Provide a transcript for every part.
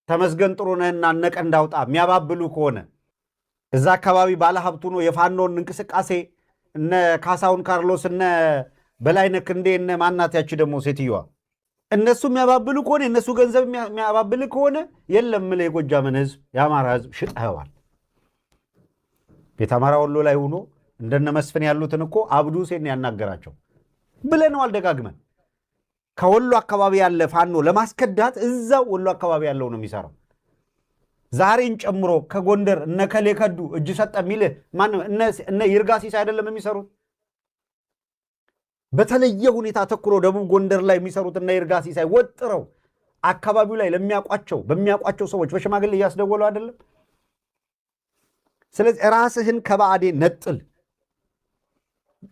ተመስገን ጥሩነህና እነቀንዳውጣ የሚያባብሉ ከሆነ እዛ አካባቢ ባለሀብቱ ነው የፋኖን እንቅስቃሴ እነ ካሳሁን ካርሎስ እነ በላይነህ ክንዴ እነ ማናት ያቺ ደግሞ ሴትዮዋ እነሱ የሚያባብሉ ከሆነ እነሱ ገንዘብ የሚያባብል ከሆነ የለም ምለ የጎጃምን ህዝብ የአማራ ህዝብ ሽጠዋል። ቤት አማራ ወሎ ላይ ሆኖ እንደነ መስፍን ያሉትን እኮ አብዱ ሁሴን ያናገራቸው ብለነዋል ደጋግመን። ከወሎ አካባቢ ያለ ፋኖ ለማስከዳት እዛው ወሎ አካባቢ ያለው ነው የሚሰራው። ዛሬን ጨምሮ ከጎንደር እነ ከሌ ከዱ እጅ ሰጠ ሚል ማን እነ ይርጋ ሲሳይ አይደለም የሚሰሩት? በተለየ ሁኔታ ተኩሮ ደቡብ ጎንደር ላይ የሚሰሩት እነ ይርጋ ሲሳይ ወጥረው አካባቢው ላይ በሚያቋቸው ሰዎች በሽማግሌ እያስደወሉ አይደለም። ስለዚህ ራስህን ከባዕዴን ነጥል፣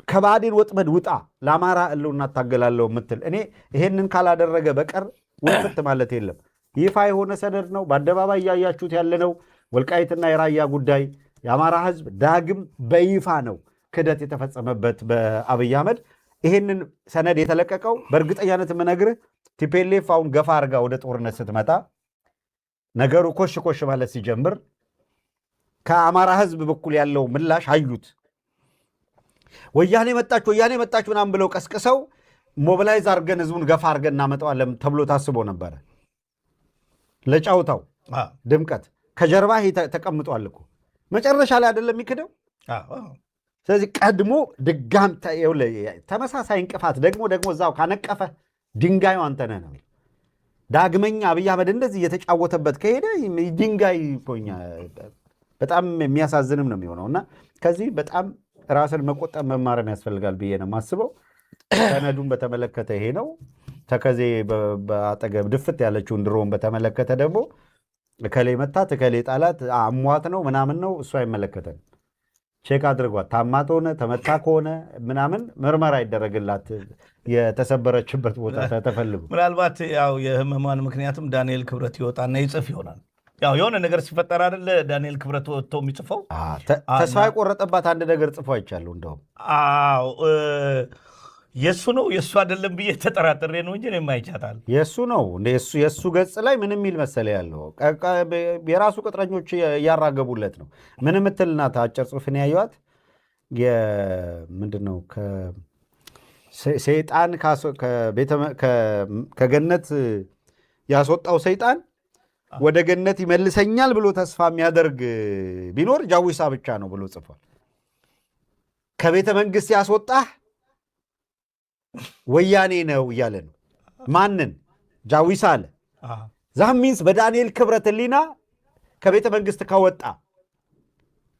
ከባዕዴን ወጥመድ ውጣ፣ ለአማራ እልውና ታገላለሁ የምትል እኔ ይሄንን ካላደረገ በቀር ውጥት ማለት የለም። ይፋ የሆነ ሰነድ ነው፣ በአደባባይ እያያችሁት ያለነው ወልቃይትና የራያ ጉዳይ የአማራ ህዝብ ዳግም በይፋ ነው ክደት የተፈጸመበት በአብይ አህመድ። ይሄንን ሰነድ የተለቀቀው በእርግጠኛነት የምነግርህ ቲፒኤልኤፍ አሁን ገፋ አርጋ ወደ ጦርነት ስትመጣ ነገሩ ኮሽ ማለት ሲጀምር ከአማራ ህዝብ በኩል ያለው ምላሽ አዩት። ወያኔ መጣች ምናምን ብለው ቀስቅሰው ሞቢላይዝ አርገን ህዝቡን ገፋ አርገን እናመጣዋለን ተብሎ ታስቦ ነበረ። ለጫውታው ድምቀት ከጀርባ ተቀምጧል እኮ መጨረሻ ላይ አይደለም የሚክደው። ስለዚህ ቀድሞ ድጋም ተመሳሳይ እንቅፋት ደግሞ እዛው ካነቀፈ ድንጋዩ አንተነህ ነው። ዳግመኛ አብይ አህመድ እንደዚህ እየተጫወተበት ከሄደ ድንጋይ ኮኛ በጣም የሚያሳዝንም ነው የሚሆነው እና ከዚህ በጣም ራስን መቆጠብ መማረም ያስፈልጋል ብዬ ነው የማስበው። ሰነዱን በተመለከተ ይሄ ነው። ተከዜ በአጠገብ ድፍት ያለችውን ድሮን በተመለከተ ደግሞ እከሌ መታት እከሌ ጣላት አሟት ነው ምናምን ነው እሱ አይመለከተን። ቼክ አድርጓት ታማት ሆነ ተመታ ከሆነ ምናምን ምርመራ ይደረግላት የተሰበረችበት ቦታ ተፈልጉ። ምናልባት ያው የህመማን ምክንያቱም ዳንኤል ክብረት ይወጣና ይጽፍ ይሆናል። ያው የሆነ ነገር ሲፈጠር አይደለ ዳንኤል ክብረት ወጥቶ የሚጽፈው ተስፋ የቆረጠባት አንድ ነገር ጽፎ አይቻለሁ። እንደውም የሱ ነው የሱ አይደለም ብዬ ተጠራጥሬ ነው እንጂ የማይቻታል የሱ ነው እንደ የሱ ገጽ ላይ ምን የሚል መሰለ ያለው የራሱ ቅጥረኞች እያራገቡለት ነው። ምን ምትልናት አጭር ጽሑፍን ያዩት ምንድነው ሰይጣን ከገነት ያስወጣው ሰይጣን ወደ ገነት ይመልሰኛል ብሎ ተስፋ የሚያደርግ ቢኖር ጃዊሳ ብቻ ነው ብሎ ጽፏል። ከቤተ መንግስት ያስወጣህ ወያኔ ነው እያለ ነው። ማንን? ጃዊሳ አለ። ዛሚንስ በዳንኤል ክብረት ህሊና ከቤተ መንግስት ከወጣ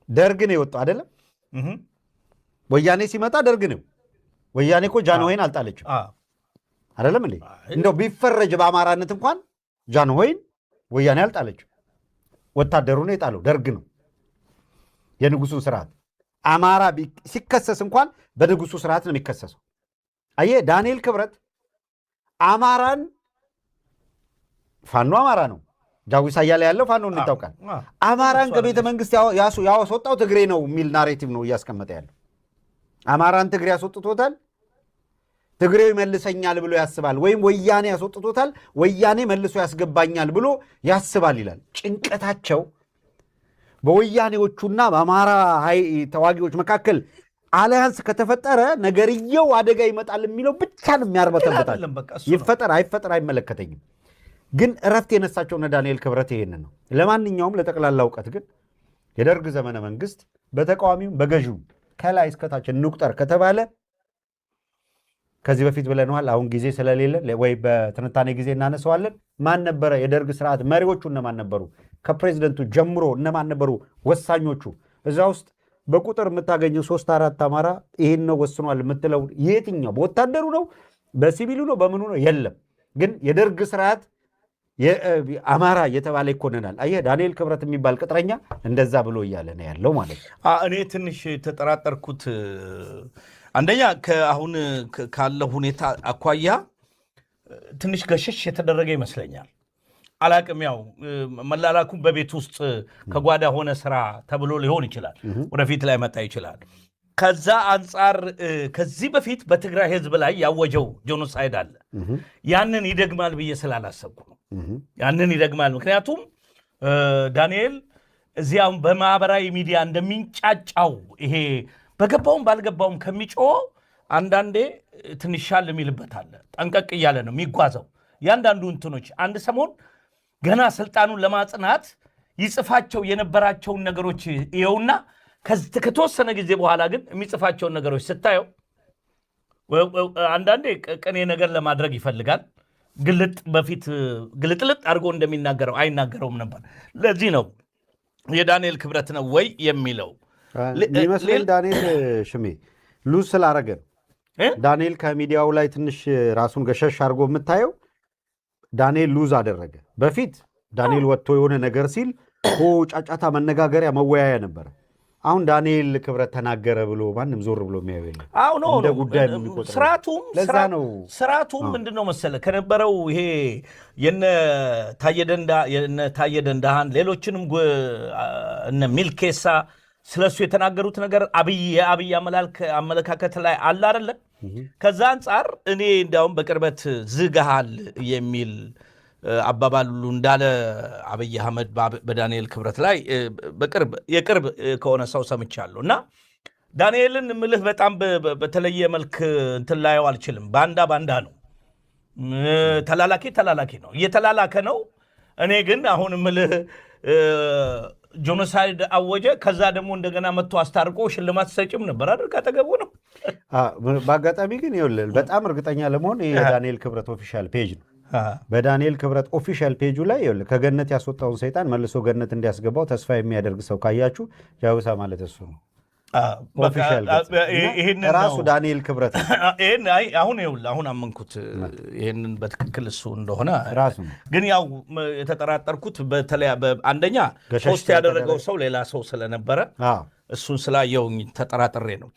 ደርግ ነው የወጣው አይደለም። ወያኔ ሲመጣ ደርግ ነው። ወያኔ እኮ ጃንሆይን አልጣለችም አይደለም እንዴ? እንደው ቢፈረጅ በአማራነት እንኳን ጃንሆይን ወያኔ አልጣለችም። ወታደሩ ነው የጣለው፣ ደርግ ነው የንጉሱን ስርዓት። አማራ ሲከሰስ እንኳን በንጉሱ ስርዓት ነው የሚከሰሰው። አየ ዳንኤል ክብረት አማራን ፋኖ አማራ ነው ጃዊሳ እያለ ያለው ፋኖ ነው ይታወቃል። አማራን ከቤተ መንግስት ያስወጣው ትግሬ ነው የሚል ናሬቲቭ ነው እያስቀመጠ ያለው። አማራን ትግሬ ያስወጥቶታል፣ ትግሬው ይመልሰኛል ብሎ ያስባል፣ ወይም ወያኔ ያስወጥቶታል፣ ወያኔ መልሶ ያስገባኛል ብሎ ያስባል ይላል። ጭንቀታቸው በወያኔዎቹና በአማራ ተዋጊዎች መካከል አሊያንስ ከተፈጠረ ነገርየው አደጋ ይመጣል የሚለው ብቻ ነው የሚያርበተበታል። ይፈጠር አይፈጠር አይመለከተኝም። ግን እረፍት የነሳቸው እነ ዳንኤል ክብረት ይሄን ነው። ለማንኛውም ለጠቅላላ እውቀት ግን የደርግ ዘመነ መንግስት በተቃዋሚው በገዢው ከላይ እስከታች እንቁጠር ከተባለ ከዚህ በፊት ብለናል። አሁን ጊዜ ስለሌለ ወይ በትንታኔ ጊዜ እናነሳዋለን። ማን ነበረ የደርግ ስርዓት መሪዎቹ? እነማን ነበሩ? ከፕሬዝደንቱ ጀምሮ እነማን ነበሩ ወሳኞቹ? እዛ ውስጥ በቁጥር የምታገኘው 3-4 አማራ ይሄን ነው ወስኗል የምትለው የትኛው? በወታደሩ ነው? በሲቪሉ ነው? በምኑ ነው? የለም። ግን የደርግ ስርዓት አማራ እየተባለ ይኮነናል። አየህ ዳንኤል ክብረት የሚባል ቅጥረኛ እንደዛ ብሎ እያለ ነው ያለው ማለት ነው። እኔ ትንሽ ተጠራጠርኩት። አንደኛ አሁን ካለው ሁኔታ አኳያ ትንሽ ገሸሽ የተደረገ ይመስለኛል። አላቅም ያው መላላኩም በቤት ውስጥ ከጓዳ ሆነ ስራ ተብሎ ሊሆን ይችላል፣ ወደፊት ላይ መጣ ይችላል። ከዛ አንጻር ከዚህ በፊት በትግራይ ህዝብ ላይ ያወጀው ጄኖሳይድ አለ። ያንን ይደግማል ብዬ ስላላሰብኩ ነው። ያንን ይደግማል። ምክንያቱም ዳንኤል እዚያም በማህበራዊ ሚዲያ እንደሚንጫጫው ይሄ በገባውም ባልገባውም ከሚጮኸው አንዳንዴ ትንሽ ሻል የሚልበት አለ። ጠንቀቅ እያለ ነው የሚጓዘው። ያንዳንዱ እንትኖች አንድ ሰሞን ገና ስልጣኑን ለማጽናት ይጽፋቸው የነበራቸውን ነገሮች ይኸውና ከተወሰነ ጊዜ በኋላ ግን የሚጽፋቸውን ነገሮች ስታየው አንዳንዴ ቅኔ ነገር ለማድረግ ይፈልጋል። በፊት ግልጥልጥ አድርጎ እንደሚናገረው አይናገረውም ነበር። ለዚህ ነው የዳንኤል ክብረት ነው ወይ የሚለው ይመስለኝ። ዳንኤል ሽሜ ሉዝ ስላረገ ነው። ዳንኤል ከሚዲያው ላይ ትንሽ ራሱን ገሸሽ አድርጎ የምታየው ዳንኤል ሉዝ አደረገ። በፊት ዳንኤል ወጥቶ የሆነ ነገር ሲል ጫጫታ፣ መነጋገሪያ፣ መወያያ ነበረ። አሁን ዳንኤል ክብረት ተናገረ ብሎ ማንም ዞር ብሎ የሚያዩ የለም። እንደ ጉዳይ ስርዓቱም ምንድነው መሰለ ከነበረው ይሄ የነ ታየ ደንዳሃን ሌሎችንም እነ ሚልኬሳ ስለሱ የተናገሩት ነገር የአብይ አመለካከት ላይ አለ አይደለ? ከዛ አንጻር እኔ እንዲያውም በቅርበት ዝግሃል የሚል አባባል ሁሉ እንዳለ አብይ አህመድ በዳንኤል ክብረት ላይ የቅርብ ከሆነ ሰው ሰምቻለሁ። እና ዳንኤልን ምልህ በጣም በተለየ መልክ እንትን ላየው አልችልም። ባንዳ ነው፣ ተላላኪ ነው፣ እየተላላከ ነው። እኔ ግን አሁን ምልህ ጆኖሳይድ አወጀ። ከዛ ደግሞ እንደገና መጥቶ አስታርቆ ሽልማት ሰጭም ነበር አይደል? ካጠገቡ ነው። በአጋጣሚ ግን ይኸውልህ በጣም እርግጠኛ ለመሆን የዳንኤል ክብረት ኦፊሻል ፔጅ ነው። በዳንኤል ክብረት ኦፊሻል ፔጁ ላይ ይኸውልህ ከገነት ያስወጣውን ሰይጣን መልሶ ገነት እንዲያስገባው ተስፋ የሚያደርግ ሰው ካያችሁ ጃውሳ ማለት እሱ ነው። ራሱ ዳንኤል ክብረት አሁን አመንኩት። ይህንን በትክክል እሱ እንደሆነ ራሱ ግን ያው የተጠራጠርኩት አንደኛ ፖስት ያደረገው ሰው ሌላ ሰው ስለነበረ እሱን ስላየውኝ ተጠራጥሬ ነው።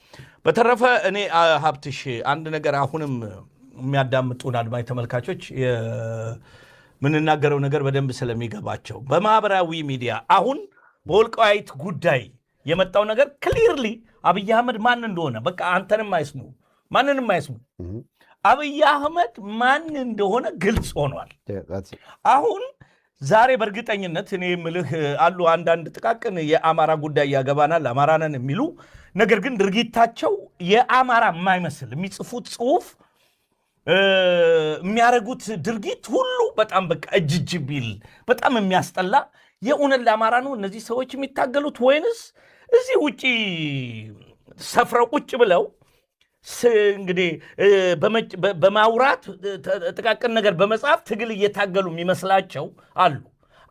በተረፈ እኔ ሀብትሽ አንድ ነገር አሁንም የሚያዳምጡን አድማጭ ተመልካቾች የምንናገረው ነገር በደንብ ስለሚገባቸው በማህበራዊ ሚዲያ አሁን በወልቃይት ጉዳይ የመጣው ነገር ክሊርሊ አብይ አህመድ ማን እንደሆነ በቃ አንተንም አይስሙ ማንንም አይስሙ። አብይ አህመድ ማን እንደሆነ ግልጽ ሆኗል። አሁን ዛሬ በእርግጠኝነት እኔ ምልህ አሉ አንዳንድ ጥቃቅን የአማራ ጉዳይ ያገባናል አማራ ነን የሚሉ ነገር ግን ድርጊታቸው የአማራ የማይመስል የሚጽፉት ጽሁፍ የሚያደርጉት ድርጊት ሁሉ በጣም በቃ እጅጅ ቢል በጣም የሚያስጠላ የእውነት ለአማራ ነው እነዚህ ሰዎች የሚታገሉት ወይንስ እዚህ ውጪ ሰፍረው ቁጭ ብለው እንግዲህ በማውራት ጥቃቅን ነገር በመጻፍ ትግል እየታገሉ የሚመስላቸው አሉ።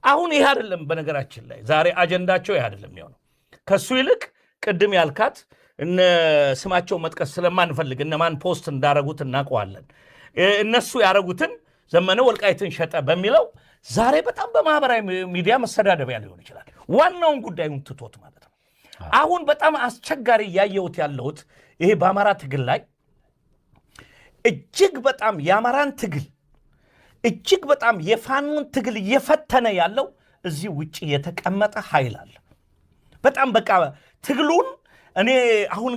አሁን ይህ አይደለም። በነገራችን ላይ ዛሬ አጀንዳቸው ይህ አይደለም የሚሆነው። ከሱ ይልቅ ቅድም ያልካት እነ ስማቸው መጥቀስ ስለማንፈልግ እነማን ፖስት እንዳረጉት እናውቀዋለን። እነሱ ያረጉትን ዘመነ ወልቃይትን ሸጠ በሚለው ዛሬ በጣም በማህበራዊ ሚዲያ መሰዳደቢያ ሊሆን ይችላል። ዋናውን ጉዳዩን ትቶት ማለት ነው። አሁን በጣም አስቸጋሪ እያየሁት ያለሁት ይሄ በአማራ ትግል ላይ እጅግ በጣም የአማራን ትግል እጅግ በጣም የፋኖን ትግል እየፈተነ ያለው እዚህ ውጭ የተቀመጠ ኃይል አለ። በጣም በቃ ትግሉን እኔ አሁን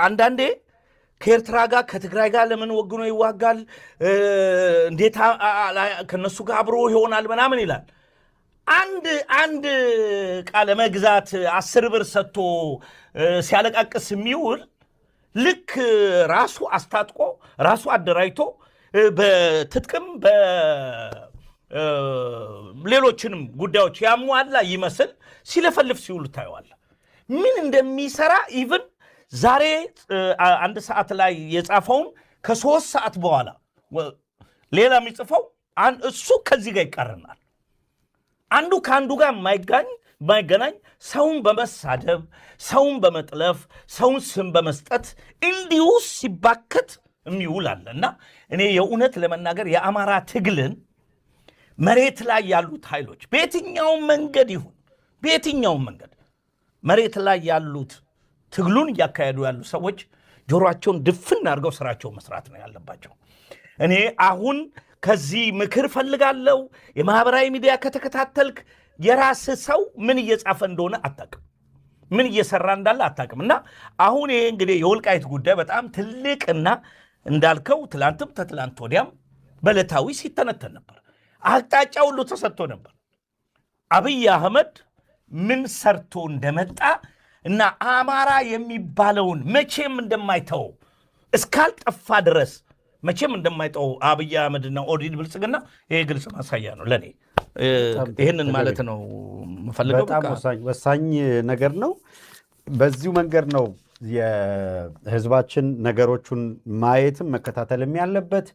አንዳንዴ ከኤርትራ ጋር ከትግራይ ጋር ለምን ወግኖ ይዋጋል? እንዴት ከነሱ ጋር አብሮ ይሆናል ምናምን ይላል። አንድ ቃለ መግዛት 10 ብር ሰጥቶ ሲያለቃቅስ የሚውል ልክ ራሱ አስታጥቆ ራሱ አደራጅቶ በትጥቅም በሌሎችንም ጉዳዮች ያሟላ ይመስል ሲለፈልፍ ሲውል ታየዋል። ምን እንደሚሰራ ኢቭን ዛሬ 1 ሰዓት ላይ የጻፈውን ከ3 ሰዓት በኋላ ሌላ የሚጽፈው እሱ ከዚህ ጋር ይቃረናል። አንዱ ከአንዱ ጋር የማይገናኝ ሰውን በመሳደብ ሰውን በመጥለፍ ሰውን ስም በመስጠት እንዲሁ ሲባከት የሚውል አለ እና እኔ የእውነት ለመናገር የአማራ ትግልን መሬት ላይ ያሉት ኃይሎች በየትኛውም መንገድ ይሁን በየትኛውም መንገድ መሬት ላይ ያሉት ትግሉን እያካሄዱ ያሉ ሰዎች ጆሮአቸውን ድፍን አድርገው ስራቸው መስራት ነው ያለባቸው። እኔ አሁን ከዚህ ምክር ፈልጋለሁ። የማህበራዊ ሚዲያ ከተከታተልክ የራስ ሰው ምን እየጻፈ እንደሆነ አታቅም፣ ምን እየሰራ እንዳለ አታቅም። እና አሁን ይሄ እንግዲህ የወልቃይት ጉዳይ በጣም ትልቅና እንዳልከው ትላንትም ተትላንት ወዲያም በዕለታዊ ሲተነተን ነበር። አቅጣጫ ሁሉ ተሰጥቶ ነበር። አብይ አህመድ ምን ሰርቶ እንደመጣ እና አማራ የሚባለውን መቼም እንደማይተው እስካልጠፋ ድረስ መቼም እንደማይተው አብይ አህመድና ኦህዴድ ብልጽግና ይሄ ግልጽ ማሳያ ነው ለእኔ። ይህንን ማለት ነው የምፈልገው። በጣም ወሳኝ ነገር ነው። በዚሁ መንገድ ነው የህዝባችን ነገሮችን ማየትም መከታተልም ያለበት።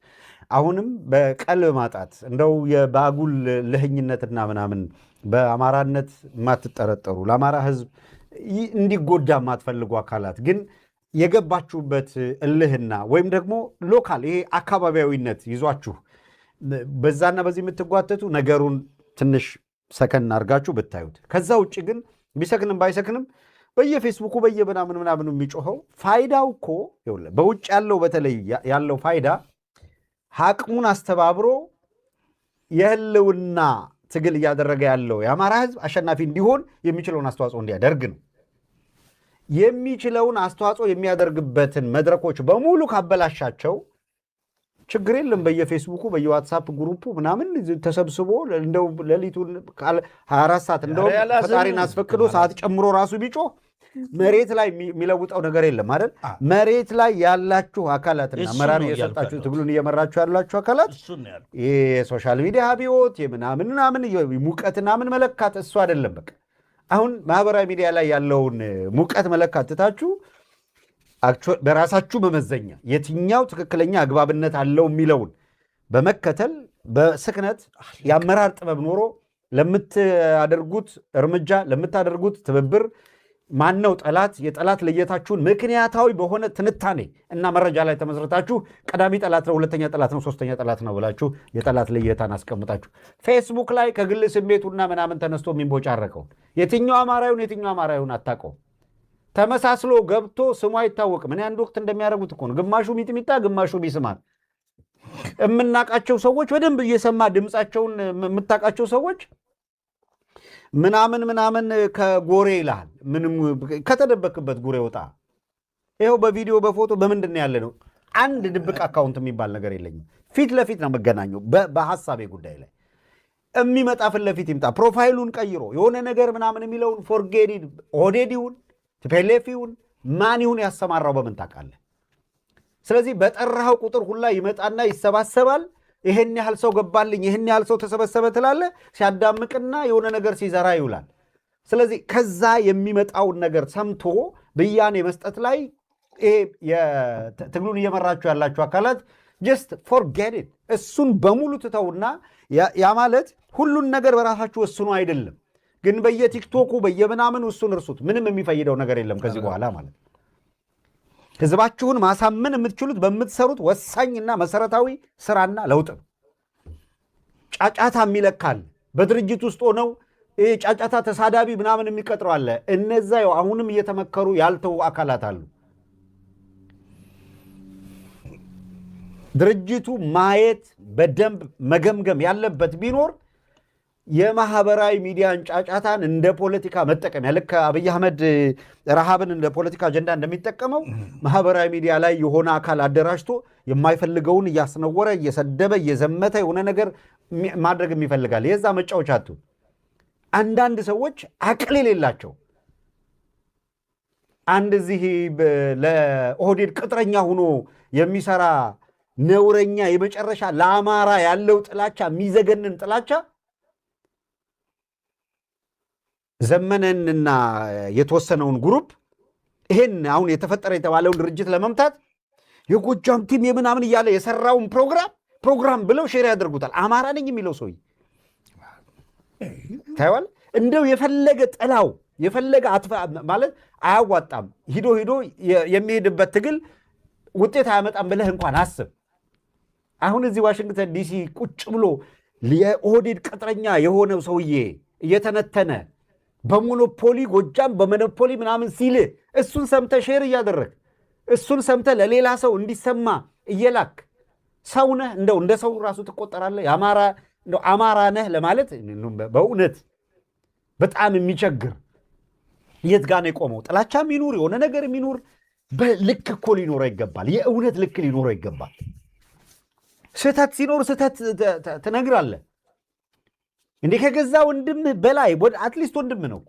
አሁንም በቀልብ ማጣት እንደው የባጉል ልህኝነትና ምናምን በአማራነት የማትጠረጠሩ ለአማራ ህዝብ እንዲጎዳ የማትፈልጉ አካላት ግን የገባችሁበት እልህና ወይም ደግሞ ሎካል ይሄ አካባቢያዊነት ይዟችሁ በዛና በዚህ የምትጓተቱ ነገሩን ትንሽ ሰከን አድርጋችሁ ብታዩት። ከዛ ውጭ ግን ቢሰክንም ባይሰክንም በየፌስቡኩ በየምናምን ምናምኑ የሚጮኸው ፋይዳው እኮ በውጭ ያለው በተለይ ያለው ፋይዳ አቅሙን አስተባብሮ የህልውና ትግል እያደረገ ያለው የአማራ ህዝብ አሸናፊ እንዲሆን የሚችለውን አስተዋጽኦ እንዲያደርግ ነው። የሚችለውን አስተዋጽኦ የሚያደርግበትን መድረኮች በሙሉ ካበላሻቸው ችግር የለም። በየፌስቡኩ በየዋትሳፕ ግሩፑ ምናምን ተሰብስቦ እንደው ሌሊቱን 24 ሰዓት እንደው ፈጣሪን አስፈቅዶ ሰዓት ጨምሮ ራሱ ቢጮህ መሬት ላይ የሚለውጠው ነገር የለም አይደል? መሬት ላይ ያላችሁ አካላትና መራር እየሰጣችሁ ትግሉን እየመራችሁ ያላችሁ አካላት የሶሻል ሚዲያ አብዮት የምናምን ሙቀት ምናምን መለካት እሱ አይደለም። በቃ አሁን ማህበራዊ ሚዲያ ላይ ያለውን ሙቀት መለካት ትታችሁ በራሳችሁ መመዘኛ የትኛው ትክክለኛ አግባብነት አለው የሚለውን በመከተል በስክነት የአመራር ጥበብ ኖሮ ለምታደርጉት እርምጃ ለምታደርጉት ትብብር ማነው ጠላት የጠላት ለየታችሁን ምክንያታዊ በሆነ ትንታኔ እና መረጃ ላይ ተመስርታችሁ ቀዳሚ ጠላት ነው፣ ሁለተኛ ጠላት ነው፣ ሶስተኛ ጠላት ነው ብላችሁ የጠላት ለየታን አስቀምጣችሁ ፌስቡክ ላይ ከግል ስሜቱና ምናምን ተነስቶ የሚንቦጫረቀው የትኛው አማራዊውን አታውቀው ተመሳስሎ ገብቶ ስሙ አይታወቅም። እኔ አንድ ወቅት እንደሚያደርጉት እኮ ነው። ግማሹ ሚጥሚጣ ግማሹ ቢስማል የምናውቃቸው ሰዎች በደንብ እየሰማ ድምፃቸውን የምታውቃቸው ሰዎች ምናምን ከጎሬ ይልሃል። ምንም ከተደበክበት ጉሬ ወጣ። ይኸው በቪዲዮ በፎቶ በምንድን ነው ያለ ነው። አንድ ድብቅ አካውንት የሚባል ነገር የለኝም። ፊት ለፊት ነው መገናኘው። በሐሳቤ ጉዳይ ላይ የሚመጣ ፊት ለፊት ይምጣ። ፕሮፋይሉን ቀይሮ የሆነ ነገር ምናምን የሚለውን ፎርጌድ ኦህዴድ ይሁን ቲፒኤልኤፍ ይሁን ማን ይሁን ያሰማራው በምን ታውቃለህ? ስለዚህ በጠራኸው ቁጥር ሁላ ይመጣና ይሰባሰባል። ይሄን ያህል ሰው ገባልኝ፣ ይሄን ያህል ሰው ተሰበሰበ ትላለህ። ሲያዳምቅና የሆነ ነገር ሲዘራ ይውላል። ስለዚህ ከዛ የሚመጣውን ነገር ሰምቶ ብያኔ መስጠት ላይ ይሄ ትግሉን እየመራችሁ ያላችሁ አካላት ጀስት ፎርጌት ኢት። እሱን በሙሉ ትተውና ያ ማለት ሁሉን ነገር በራሳችሁ ወስኑ አይደለም፣ ግን በየቲክቶኩ በየምናምን እሱን እርሱት። ምንም የሚፈይደው ነገር የለም ከዚህ በኋላ ማለት ነው። ህዝባችሁን ማሳመን የምትችሉት በምትሰሩት ወሳኝና መሰረታዊ ስራና ለውጥ ነው። ጫጫታ የሚለካል በድርጅት ውስጥ ሆነው ጫጫታ ተሳዳቢ ምናምን የሚቀጥረው አለ። እነዛ አሁንም እየተመከሩ ያልተው አካላት አሉ። ድርጅቱ ማየት በደንብ መገምገም ያለበት ቢኖር የማህበራዊ ሚዲያን ጫጫታን እንደ ፖለቲካ መጠቀሚያ ልክ አብይ አህመድ ረሃብን እንደ ፖለቲካ አጀንዳ እንደሚጠቀመው ማህበራዊ ሚዲያ ላይ የሆነ አካል አደራጅቶ የማይፈልገውን እያስነወረ እየሰደበ እየዘመተ የሆነ ነገር ማድረግ የሚፈልጋል። የዛ መጫወቻ አትሁን። አንዳንድ ሰዎች አቅል የሌላቸው አንድ እዚህ ለኦህዴድ ቅጥረኛ ሆኖ የሚሰራ ነውረኛ የመጨረሻ ለአማራ ያለው ጥላቻ የሚዘገንን ጥላቻ ዘመነንና የተወሰነውን ግሩፕ ይሄን አሁን የተፈጠረ የተባለውን ድርጅት ለመምታት የጎጃም ቲም የምናምን እያለ የሰራውን ፕሮግራም ብለው ሼር ያደርጉታል። አማራ ነኝ የሚለው ሰውዬ ታይዋል። እንደው የፈለገ ጥላው የፈለገ ማለት አያዋጣም። ሂዶ የሚሄድበት ትግል ውጤት አያመጣም ብለህ እንኳን አስብ። አሁን እዚህ ዋሽንግተን ዲሲ ቁጭ ብሎ የኦህዴድ ቅጥረኛ የሆነው ሰውዬ እየተነተነ በሞኖፖሊ ጎጃም በሞኖፖሊ ምናምን ሲል እሱን ሰምተ ሼር እያደረግ እሱን ሰምተ ለሌላ ሰው እንዲሰማ እየላክ ሰው ነህ። እንደው እንደ ሰው ራሱ ትቆጠራለህ። አማራ ነህ ለማለት በእውነት በጣም የሚቸግር። የት ጋር ነው የቆመው? ጥላቻ የሚኑር የሆነ ነገር የሚኑር በልክ እኮ ሊኖረው ይገባል። የእውነት ልክ ሊኖረው ይገባል። ስህተት ሲኖር ስህተት ትነግራለህ። እንዴ ከገዛ ወንድምህ በላይ አትሊስት ወንድምህ ነው እኮ